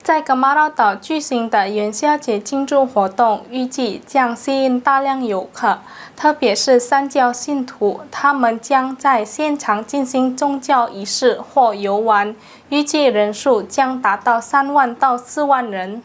在噶玛劳岛举行的元宵节庆祝活动预计将吸引大量游客，特别是三教信徒，他们将在现场进行宗教仪式或游玩，预计人数将达到3万到4万人。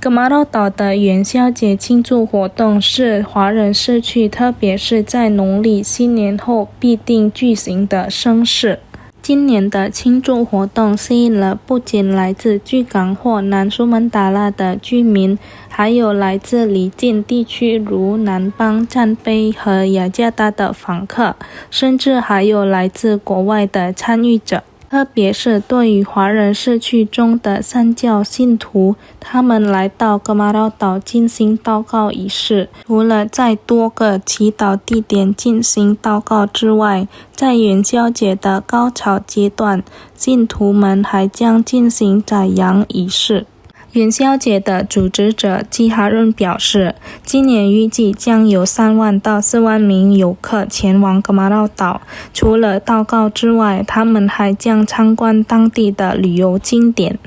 噶玛劳岛的元宵节庆祝活动是华人社区，特别是在农历新年后必定举行的盛事。今年的庆祝活动吸引了不仅来自巨港或南苏门答腊的居民，还有来自邻近地区如南邦、赞卑和雅加达的访客，甚至还有来自国外的参与者。特别是对于华人社区中的三教信徒，他们来到噶玛劳岛进行祷告仪式。除了在多个祈祷地点进行祷告之外，在元宵节的高潮阶段，信徒们还将进行宰羊仪式。元宵节的组织者基哈润表示，今年预计将有3万到4万名游客前往噶玛劳岛。除了祷告之外，他们还将参观当地的旅游景点。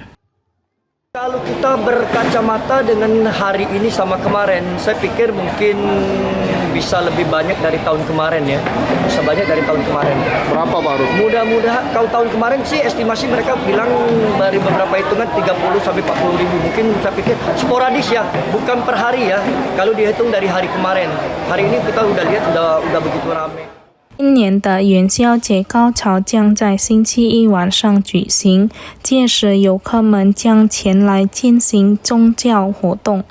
Kalau kita berkacamata dengan hari ini sama kemarin, saya pikir mungkin bisa lebih banyak dari tahun kemarin ya. Bisa banyak dari tahun kemarin. Berapa baru? Mudah-mudahan kalau tahun kemarin sih estimasi mereka bilang dari beberapa hitungan 30 sampai 40 ribu. Mungkin saya pikir sporadis ya, bukan per hari ya. Kalau dihitung dari hari kemarin. Hari ini kita udah lihat udah begitu ramai。今年的元宵节高潮将在星期一晚上举行，届时游客们将前来进行宗教活动。